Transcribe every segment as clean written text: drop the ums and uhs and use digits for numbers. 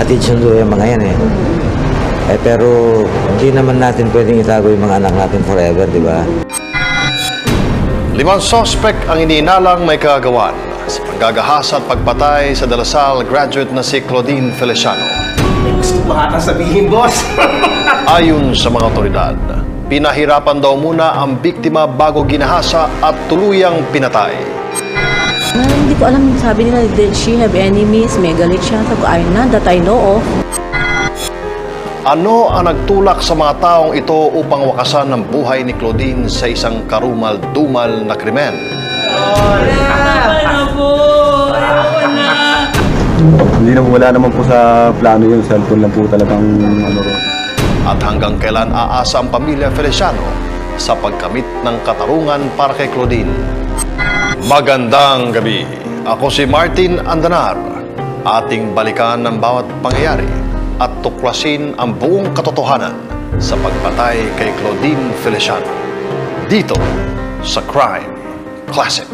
Hatid sundo yung mga yan eh. Pero hindi naman natin pwedeng itago yung mga anak natin forever, di ba? 5 sospek ang iniinalang may kagagawan sa paggagahasa at pagpatay sa Dalasal graduate na si Claudine Feliciano. Gusto ba sabihin, boss? Ayon sa mga otoridad, pinahirapan daw muna ang biktima bago ginahasa at tuluyang pinatay. Hindi ko alam, sabi nila, did she have enemies? May galit siya. Sabi ko, none that I know of. Ano ang nagtulak sa mga taong ito upang wakasan ang buhay ni Claudine sa isang karumal-dumal na krimen? Hindi na, wala naman po sa plano yun. Cellphone lang po talagang ano ron. At hanggang kailan aasa ang pamilya Feliciano sa pagkamit ng katarungan para kay Claudine? Magandang gabi. Ako si Martin Andanar. Ating balikan ng bawat pangyayari at tuklasin ang buong katotohanan sa pagpatay kay Claudine Feliciano. Dito sa Crime Classic.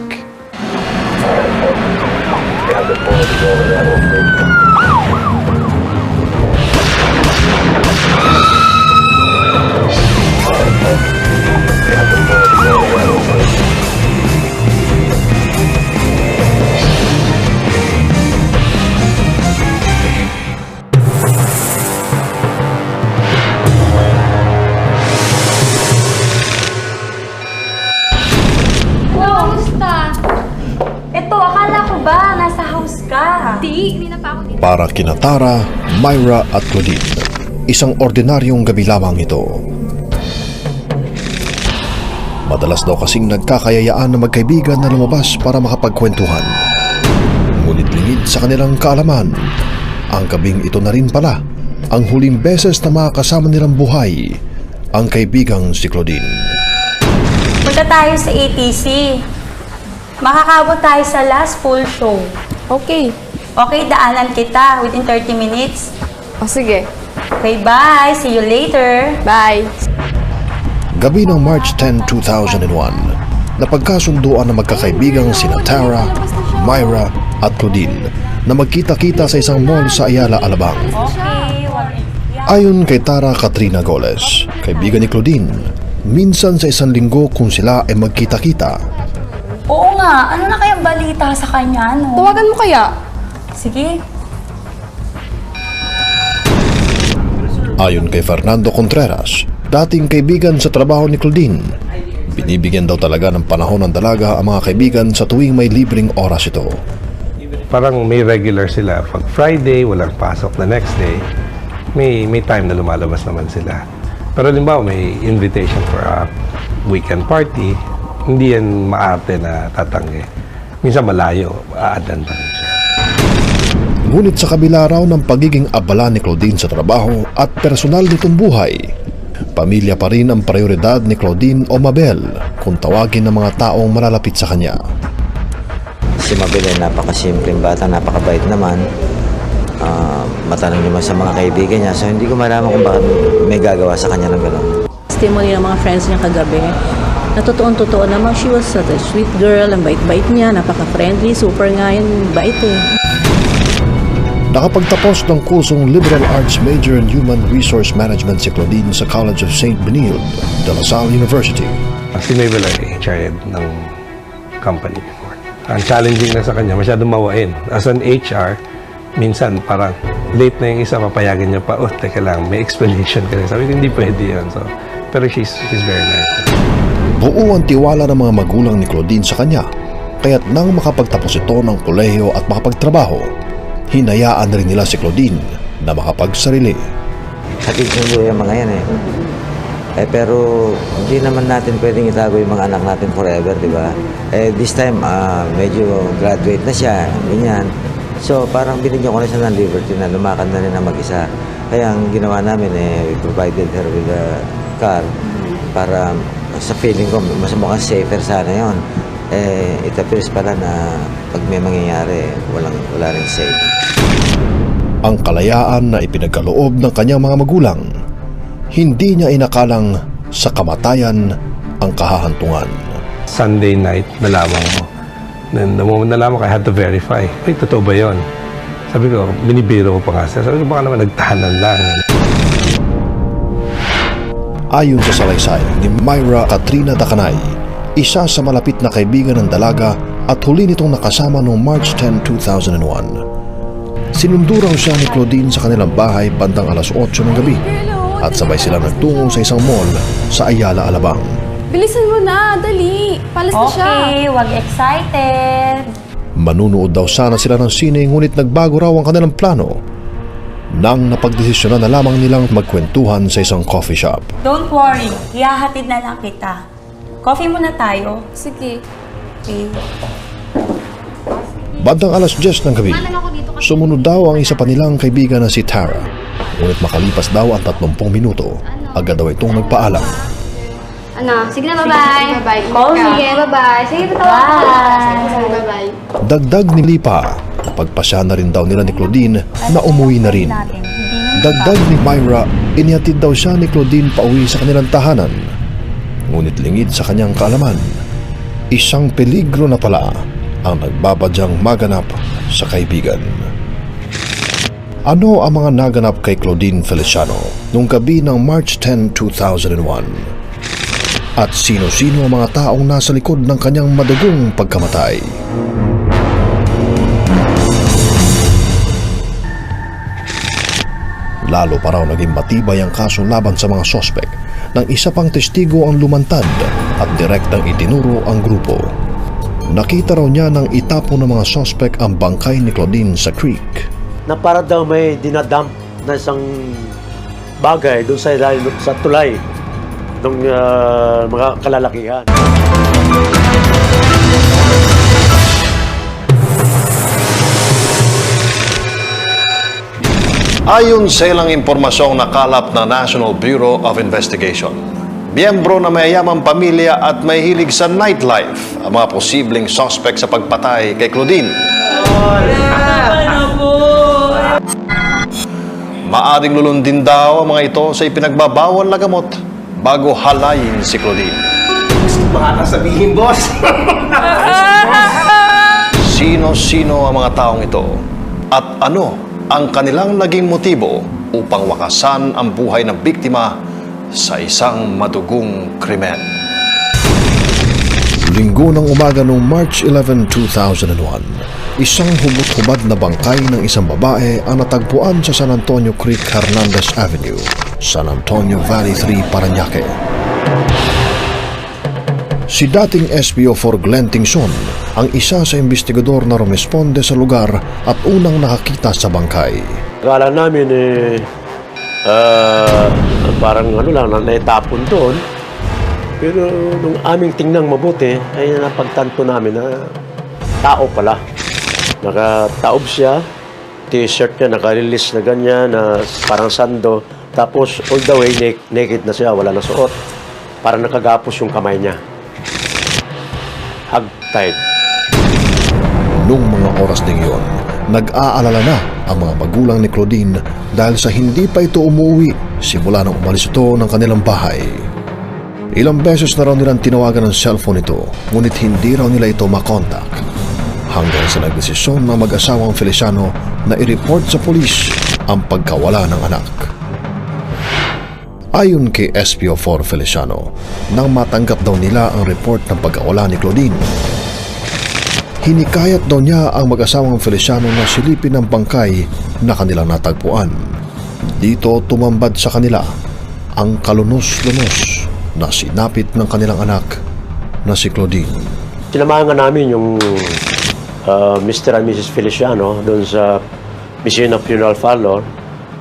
Para kina Tara, Myra at Claudine, isang ordinaryong gabi lamang ito. Madalas daw kasing nagkakayayaan na magkaibigan na lumabas para makapagkwentuhan. Ngunit lingid sa kanilang kaalaman, ang gabing ito na rin pala ang huling beses na makakasama nilang buhay ang kaibigang si Claudine. Punta tayo sa ATC. Makakabot tayo sa last full show. Okay. Okay, daanan kita within 30 minutes. O sige. Okay, bye. See you later. Bye. Gabi ng March 10, 2001, napagkasunduan ng magkakaibigang sina Tara, Myra at Claudine na magkita-kita sa isang mall sa Ayala, Alabang. Okay. Ayon kay Tara Katrina Goles, kaibigan ni Claudine, minsan sa isang linggo kung sila ay magkita-kita. Oo nga. Ano na kayang balita sa kanya, no? Tawagan mo kaya? Sige. Ayon kay Fernando Contreras, dating kaibigan sa trabaho ni Claudine, binibigyan daw talaga ng panahon ng dalaga ang mga kaibigan sa tuwing may libreng oras ito. Parang may regular sila. Pag Friday, walang pasok na next day, may time na lumalabas naman sila. Pero halimbawa, may invitation for a weekend party, hindi yan maarte na tatanggi. Minsan malayo, aadan pa rin siya. Ngunit sa kabila raw ng pagiging abala ni Claudine sa trabaho at personal nitong buhay, pamilya pa rin ang prioridad ni Claudine o Mabel kung tawagin ng mga taong malalapit sa kanya. Si Mabel ay napakasimpleng bata, napakabait naman. Matanong naman sa mga kaibigan niya. So hindi ko malaman kung bakit may gagawa sa kanya ng gano'n. Testimony ng mga friends niya kagabi. Na totoo naman, she was such a sweet girl. Ang bait-bait niya, napaka-friendly, super nga yun, bait eh. Nakapagtapos ng kursong Liberal Arts Major in Human Resource Management si Claudine sa College of St. Benilde, Dalasal University. Si Mabel ay HR head ng company before. Ang challenging na sa kanya, masyadong mawain. As an HR, minsan parang late na yung isa, papayagan niya pa, teka lang, may explanation ka rin. Sabi ko, hindi pwede yun. So, pero she's very nice. Buo ang tiwala ng mga magulang ni Claudine sa kanya, kaya't nang makapagtapos ito ng kolehiyo at makapagtrabaho, hinayaan rin nila si Claudine na makapagsarili. Hatid sundo yung mga yan eh. Pero hindi naman natin pwedeng itago yung mga anak natin forever, di ba? This time, medyo graduate na siya, ganyan. So parang binigyan ko na siya ng liberty na lumakad na rin na mag-isa. Kaya ang ginawa namin, we provided her with a car para sa feeling ko, mas mukhang safer sana yun. It appears pala na pag may mangyayari, wala ring safe. Ang kalayaan na ipinagkaloob ng kanyang mga magulang, hindi niya inakalang sa kamatayan ang kahahantungan. Sunday night, nalaman mo Then the moment nalaman ko, I had to verify. Ay, totoo ba yun? Sabi ko, binibiro ko pa nga siya. Sabi ko, baka naman nagtahanan lang. Ayon sa salaysay ni Myra Katrina Dacanay, isa sa malapit na kaibigan ng dalaga at huli nitong nakasama noong March 10, 2001. Sinundo raw siya ni Claudine sa kanilang bahay bandang alas 8 ng gabi at sabay sila nagtungo sa isang mall sa Ayala, Alabang. Bilisan mo na, dali. Palas na siya. Okay, wag excited. Manunood daw sana sila ng sine ngunit nagbago raw ang kanilang plano nang napagdesisyonan na lamang nilang magkwentuhan sa isang coffee shop. Don't worry, ihahatid na lang kita. Coffee muna tayo. Sige. Okay. Bandang alas 10 ng gabi, sumunod daw ang isa pa nilang kaibigan na si Tara. Ngunit makalipas daw ang 30 minuto, agad daw itong nagpaalam. Ano? Sige na, bye-bye. Bye-bye. Sige, bye-bye. Sige, Bye. bye-bye. Dagdag ni Lipa, napagpasya na rin daw nila ni Claudine na umuwi na rin. Dagdag ni Myra, inihatid daw siya ni Claudine pauwi sa kanilang tahanan. Ngunit lingid sa kanyang kaalaman, isang peligro na pala ang nagbabadyang maganap sa kaibigan. Ano ang mga naganap kay Claudine Feliciano noong gabi ng March 10, 2001? At sino-sino ang mga taong nasa likod ng kanyang madugong pagkamatay? Lalo pa raw naging matibay ang kaso laban sa mga sospek nang isa pang testigo ang lumantad at direktang itinuro ang grupo. Nakita raw niya nang itapon ng mga sospek ang bangkay ni Claudine sa creek. Na para daw may dinadump na isang bagay doon sa tulay ng mga kalalakihan. Ayon sa ilang impormasyong nakalap ng National Bureau of Investigation, miyembro na mayayamang pamilya at may hilig sa nightlife ang mga posibleng suspect sa pagpatay kay Claudine. Maaring lulundin daw ang mga ito sa ipinagbabawal na gamot bago halayin si Claudine. Gusto ko baka sabihin, boss. Sino-sino ang mga taong ito at ano ang kanilang naging motibo upang wakasan ang buhay ng biktima sa isang madugong krimen. Linggo ng umaga noong March 11, 2001, isang hubot-hubad na bangkay ng isang babae ang natagpuan sa San Antonio Creek Hernandez Avenue, San Antonio Valley 3, Parañaque. Si dating SPO4 Glenn Tingson ang isa sa investigador na rumesponde sa lugar at unang nakakita sa bangkay. Akala namin parang lang, naitapon doon. Pero nung aming tingnan mabuti, ay napagtanto namin na tao pala. Nakataob siya, t-shirt niya, nakalilis na ganyan, na parang sando. Tapos all the way naked na siya, wala na suot. Parang nakagapos yung kamay niya. Hog-tied. Noong mga oras ding yon, nag-aalala na ang mga magulang ni Claudine dahil sa hindi pa ito umuwi simula nang umalis ito ng kanilang bahay. Ilang beses na raw nilang tinawagan ng cellphone ito, ngunit hindi raw nila ito makontak. Hanggang sa nagdesisyon ng mag-asawang Feliciano na i-report sa pulis ang pagkawala ng anak. Ayon kay SPO4 Feliciano, nang matanggap daw nila ang report ng pagkawala ni Claudine, hinikayat daw niya ang mag-asawang Feliciano na silipin ang bangkay na kanilang natagpuan. Dito tumambad sa kanila ang kalunos-lunos na sinapit ng kanilang anak na si Claudine. Sinamahan nga namin yung Mr. and Mrs. Feliciano doon sa Mission of Funeral Parlor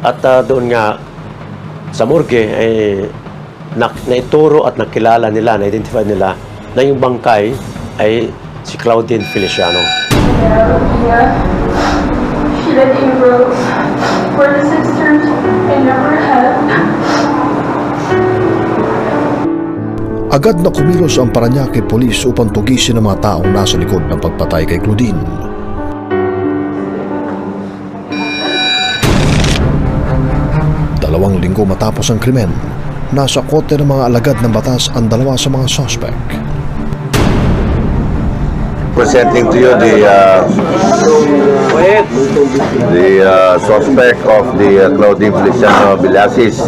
at doon nga sa morgue ay naituro at nakilala nila, na-identify nila na yung bangkay ay si Claudine Feliciano. She had inroads for the sisters and never had. Agad na kumilos ang Parañaque Police upang tugisin ang mga taong nasa likod ng pagpatay kay Claudine. Dalawang linggo matapos ang krimen, nasa kote ng mga alagad ng batas ang dalawa sa mga suspect. presenting to you the suspect of the Claudine Feliciano Villasis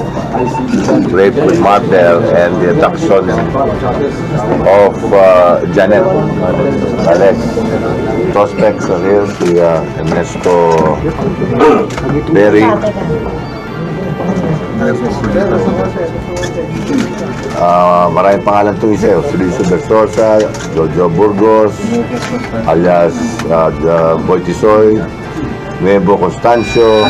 rape with murder and the abduction of Janet Alex. Suspects are here, si Ernesto Berry, maraming pangalan ito isa, Suliso Bersosa, Jojo Burgos, alias Boy Tisoy, Nuevo Constancio.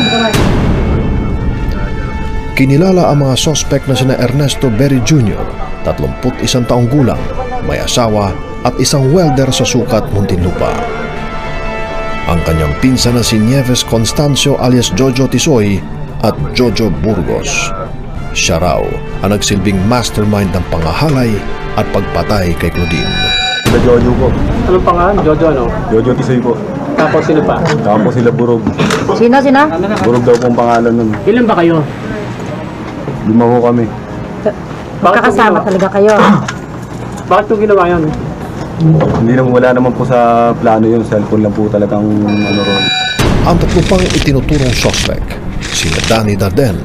Kinilala ang mga sospek na sina Ernesto Berry Jr., 31 taong gulang, may asawa at isang welder sa Sucat, Muntinlupa. Ang kanyang pinsan na si Nieves Constancio alias Jojo Tisoy at Jojo Burgos. Siya raw ang nagsilbing mastermind ng pangahalay at pagpatay kay Claudine. Sila Jojo po. Anong pangalan? Jojo ano? Jojo Tisoy po. Tapos sino pa? Tapos sila Burog. Sino? Burog daw pong pangalan nun. Ilan ba kayo? 5 ho kami. Magkakasama talaga kayo. Bakit ito ginawa yan? Hindi naman, wala naman po sa plano yun. Cellphone lang po talagang ano ron. Ang tatlo pang itinuturong sospek, sina Danny Darden,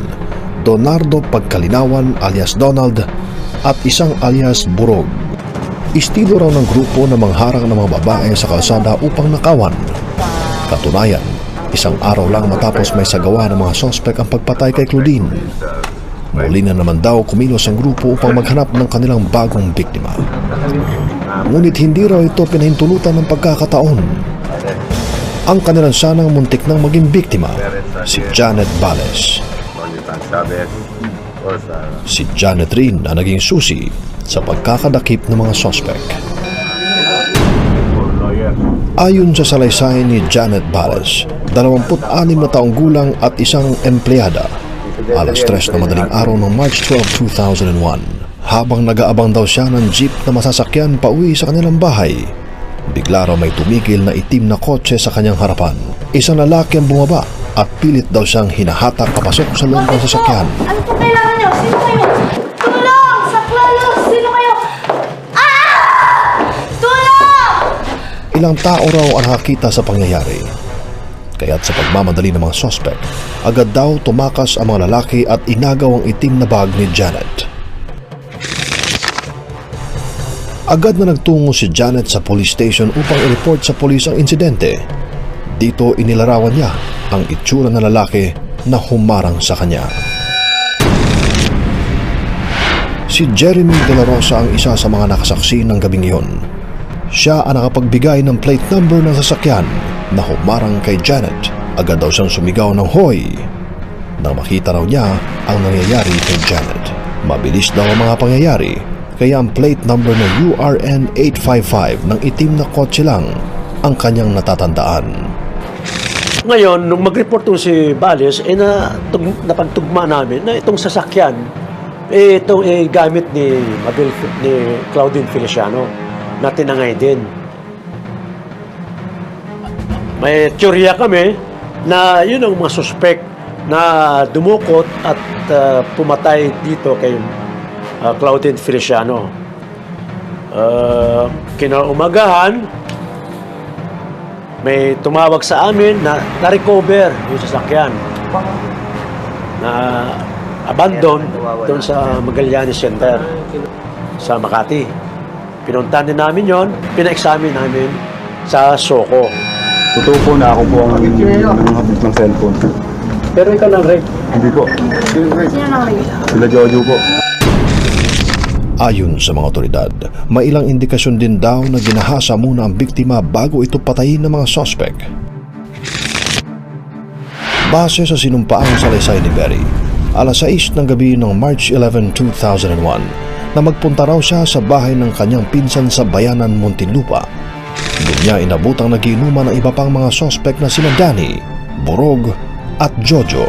Donardo Pagkalinawan alias Donald at isang alias Burog. Estilo raw ng grupo na mangharang ng mga babae sa kalsada upang nakawan. Katunayan, isang araw lang matapos may sagawa ng mga sospek ang pagpatay kay Claudine. Muli na naman daw kumilos ang grupo upang maghanap ng kanilang bagong biktima. Ngunit hindi raw ito pinahintulutan ng pagkakataon. Ang kanilang sanang muntik nang maging biktima, si Janet Bales. Si Janet rin ang naging susi sa pagkakadakip ng mga sospek. Ayon sa salaysay ni Janet Bales, 26 na taong gulang at isang empleyada, alas 3 na madaling araw ng March 12, 2001, habang nag-aabang daw siya ng jeep na masasakyan pauwi sa kanilang bahay, bigla raw may tumigil na itim na kotse sa kanyang harapan. Isang lalaki ang bumaba at pilit daw siyang hinahatak papasok sa loob ng sasakyan. Ano po kailangan niyo? Sino kayo? Tulong! Saklalo! Sino kayo? Tulong! Ilang tao raw ang nakakita sa pangyayari. Kaya't sa pagmamadali ng mga sospek, agad daw tumakas ang mga lalaki at inagaw ang itim na bag ni Janet. Agad na nagtungo si Janet sa police station upang i-report sa polis ang insidente. Dito inilarawan niya ang itsura ng lalaki na humarang sa kanya. Si Jeremy De La Rosa ang isa sa mga nakasaksi ng gabing iyon. Siya ang nakapagbigay ng plate number ng sasakyan na humarang kay Janet. Agad daw siyang sumigaw ng hoy nang makita raw niya ang nangyayari kay Janet. Mabilis daw ang mga pangyayari, kaya ang plate number na URN 855 ng itim na kotse lang ang kanyang natatandaan. Ngayon, nung mag-report si Bales, napagtugma namin na itong sasakyan, itong gamit ni Claudine Feliciano na tinangay din. May teorya kami na yun ang mga suspect na dumukot at pumatay dito kay Claudine Feliciano. Kinaumagahan, may tumawag sa amin na na-recover yung sasakyan na abandon doon sa Magallanes Center sa Makati. Pinuntahan din namin yon, pina-examine namin sa Soko. Totoo po na ako po ang habit ng cellphone. Pero ikaw lang, Ray. Hindi po. Sino nang rin? Sila Jojo po. Ayon sa mga otoridad, may ilang indikasyon din daw na ginahasa muna ang biktima bago ito patayin ng mga sospek. Base sa sinumpaang salaysay ni Berry, alas 6 ng gabi ng March 11, 2001, na magpunta raw siya sa bahay ng kanyang pinsan sa Bayanan, Muntinlupa. Doon niya inabutang nagiinuman ang iba pang mga sospek na sina Danny, Burog at Jojo.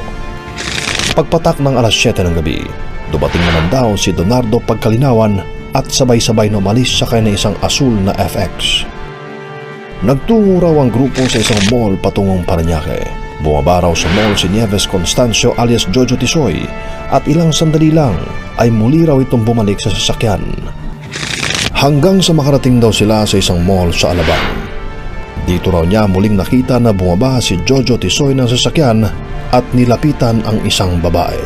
Pagpatak ng alas 7 ng gabi, dumating naman daw si Donardo Pagkalinawan at sabay-sabay na umalis sa kanya isang asul na FX. Nagtungo raw ang grupo sa isang mall patungong Parañaque. Bumaba raw sa mall si Nieves Constancio alias Jojo Tisoy at ilang sandali lang ay muli raw itong bumalik sa sasakyan. Hanggang sa makarating daw sila sa isang mall sa Alabang. Dito raw niya muling nakita na bumaba si Jojo Tisoy ng sasakyan at nilapitan ang isang babae.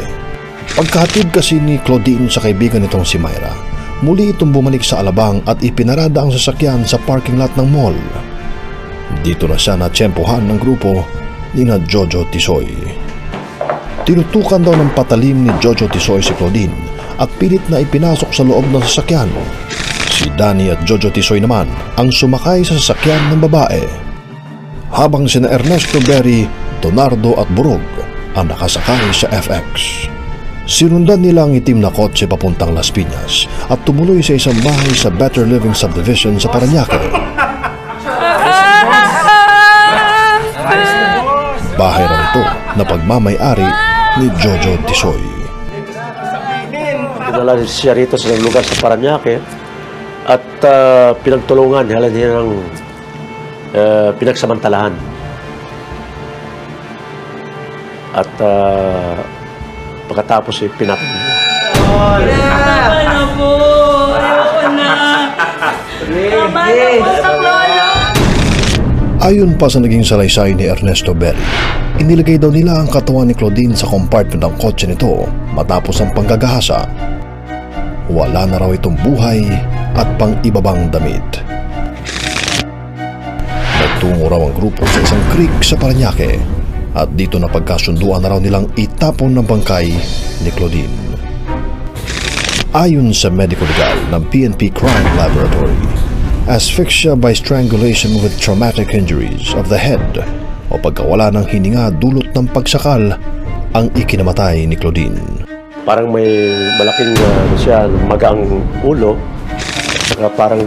Pagkahatid kasi ni Claudine sa kaibigan nitong si Myra, muli itong bumalik sa Alabang at ipinarada ang sasakyan sa parking lot ng mall. Dito na siya natsyempohan ng grupo ni na Jojo Tisoy. Tinutukan daw ng patalim ni Jojo Tisoy si Claudine at pilit na ipinasok sa loob ng sasakyan. Si Danny at Jojo Tisoy naman ang sumakay sa sasakyan ng babae. Habang sina Ernesto Berry, Donardo at Burog ang nakasakay sa FX. Sinundan nila ang itim na kotse papuntang Las Piñas at tumuloy sa isang bahay sa Better Living Subdivision sa Parañaque. Bahay raw ito na pagmamay-ari ni Jojo Tisoy. Dinala siya rito sa lugar sa Parañaque at pinagtulungan, halan niya ng pinagsamantalahan. At pagkatapos pinatay niya. Ayon pa sa naging salaysay ni Ernesto Berry, inilagay daw nila ang katawan ni Claudine sa compartment ng kotse nito matapos ang panggagahasa. Wala na raw itong buhay at pang-ibabang damit. Nagtungo raw ang grupo sa isang creek sa Parañaque at dito na pagkasunduan na raw nilang itapon ng bangkay ni Claudine. Ayon sa medical legal ng PNP Crime Laboratory, asphyxia by strangulation with traumatic injuries of the head o pagkawala ng hininga dulot ng pagsakal ang ikinamatay ni Claudine. Parang may malaking magaang ulo, saka parang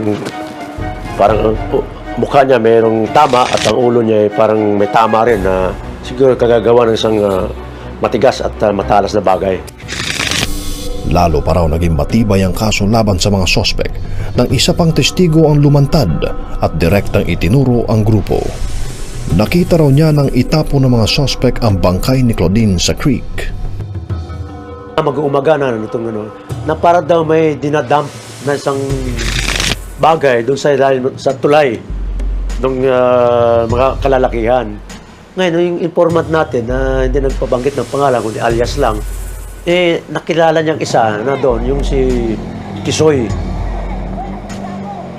mukha niya mayroong tama at ang ulo niya parang may tama rin na siguro kagagawa ng isang matigas at matalas na bagay. Lalo pa raw naging matibay ang kaso laban sa mga sospek nang isa pang testigo ang lumantad at direktang itinuro ang grupo. Nakita raw niya nang itapo ng mga sospek ang bangkay ni Claudine sa creek. Mag-uumaga na itong na para daw may dinadump na isang bagay doon sa tulay ng mga kalalakihan. Ngayon, yung informant natin na hindi nagpabanggit ng pangalan kundi alias lang, nakilala niyang isa na doon, yung si Tisoy.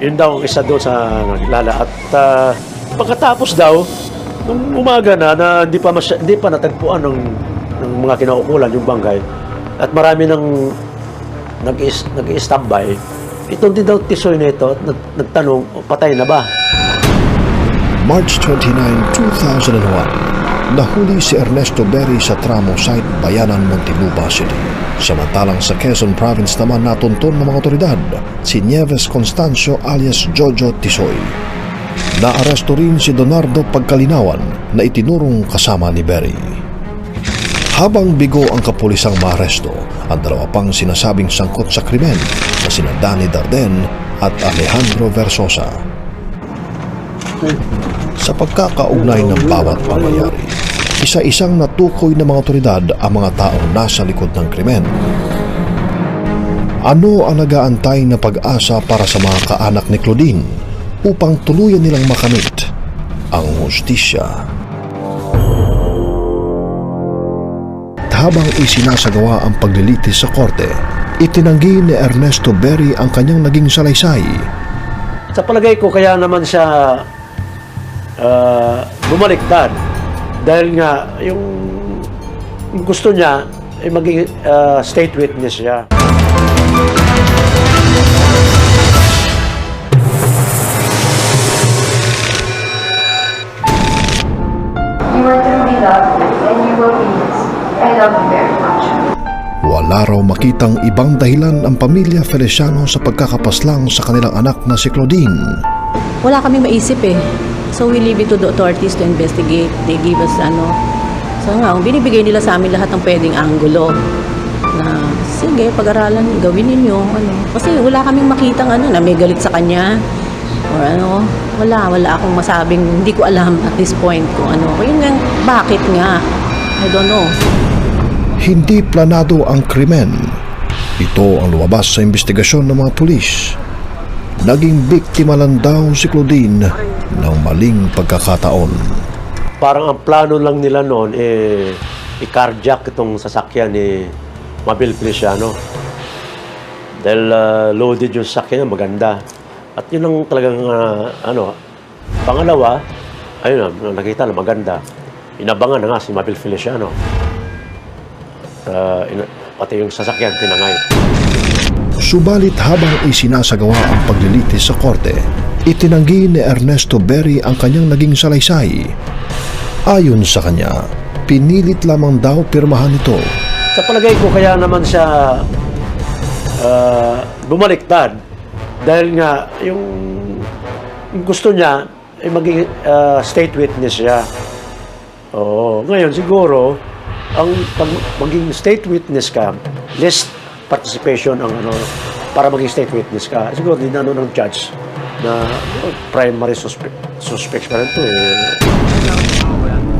Yun daw ang isa doon sa nakilala. At pagkatapos daw, nung umaga na hindi pa natagpuan ng mga kinaukulan yung bangkay, at marami nang nag-i-standby, ito din daw Tisoy na ito at nagtanong, patay na ba? March 29, 2001, nahuli si Ernesto Berry sa tramo site Bayanan, Muntinlupa City. Samantalang sa Quezon Province naman natunton ng mga otoridad si Nieves Constancio alias Jojo Tisoy. Naaresto rin si Donardo Pagkalinawan na itinurong kasama ni Berry. Habang bigo ang kapulisang maaresto, ang dalawa pang sinasabing sangkot sa krimen na sina Danny Darden at Alejandro Versosa. Sa pagkakaugnay ng bawat pangyayari, isa-isang natukoy ng mga otoridad ang mga taong nasa likod ng krimen. Ano ang nag-aantay na pag-asa para sa mga kaanak ni Claudine upang tuluyan nilang makamit ang hustisya? Habang isinasagawa ang paglilitis sa korte, itinanggi ni Ernesto Berry ang kanyang naging salaysay. Sa palagay ko, kaya naman siya bumaliktad dahil nga yung gusto niya ay maging state witness siya. You are truly loved and you will be missed. I love you very much. Wala raw makitang ibang dahilan ang pamilya Feliciano sa pagkakapaslang sa kanilang anak na si Claudine. Wala kaming maisip eh. So we leave it to the authorities to investigate. They give us So nga, binibigay nila sa amin lahat ng pwedeng anggulo. Na sige, pag-aralan, gawin ninyo. Kasi wala kaming makitang na may galit sa kanya. Or wala akong masabing, hindi ko alam at this point kung Yun nga, bakit nga? I don't know. Hindi planado ang krimen. Ito ang lumabas sa investigasyon ng mga pulis. naging biktima lang daw si Claudine ng maling pagkakataon. Parang ang plano lang nila noon, i-carjack itong sasakyan ni Mabel Feliciano. Dahil loaded yung sasakyan, maganda. At yun ang talagang, pangalawa, ayun na, nakita na maganda. Inabangan na nga si Mabel Feliciano. Pati yung sasakyan, tinangay. Subalit habang isinasagawa ang paglilitis sa korte, itinanggi ni Ernesto Berry ang kanyang naging salaysay. Ayon sa kanya, pinilit lamang daw pirmahan ito. Sa palagay ko, kaya naman siya bumaliktad. Dahil nga, yung gusto niya, maging state witness siya. Oo. Ngayon, siguro, ang maging state witness ka, less participation ang para maging state witness ka. Siguro din ng judge na primary suspect pa rin ito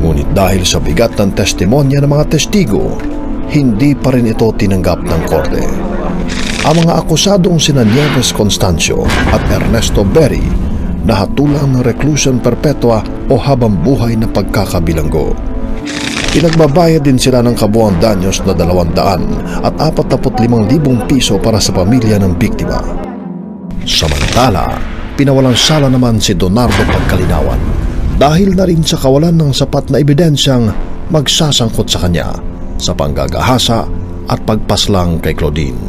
Ngunit dahil sa bigat ng testimonya ng mga testigo, hindi pa rin ito tinanggap ng korte. Ang mga akusadong sina Nieves Constancio at Ernesto Berry nahatulang ng reclusion perpetua o habang buhay na pagkakabilanggo. Pinagbabayad din sila ng kabuuang danyos na 200 at 45,000 piso para sa pamilya ng biktima. Samantala, pinawalang sala naman si Donardo Pagkalinawan dahil na rin sa kawalan ng sapat na ebidensyang magsasangkot sa kanya sa panggagahasa at pagpaslang kay Claudine.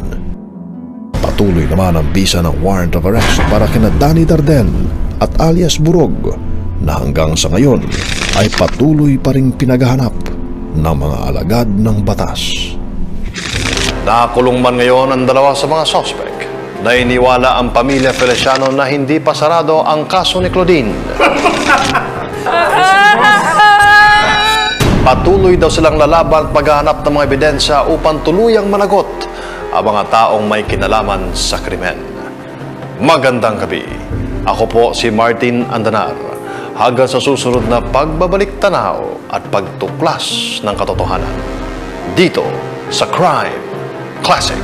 Patuloy naman ang bisa ng warrant of arrest para kina Danny Darden at alias Burog na hanggang sa ngayon ay patuloy pa ring pinaghahanap ng mga alagad ng batas. Nakakulong man ngayon ang dalawa sa mga suspect. Nainiwala ang pamilya Feliciano na hindi pa sarado ang kaso ni Claudine. Patuloy daw silang lalaban at maghahanap ng mga ebidensya upang tuluyang managot ang mga taong may kinalaman sa krimen. Magandang gabi. Ako po si Martin Andanar. Hanggang sa susunod na pagbabalik tanaw at pagtuklas ng katotohanan. Dito sa Crime Classic.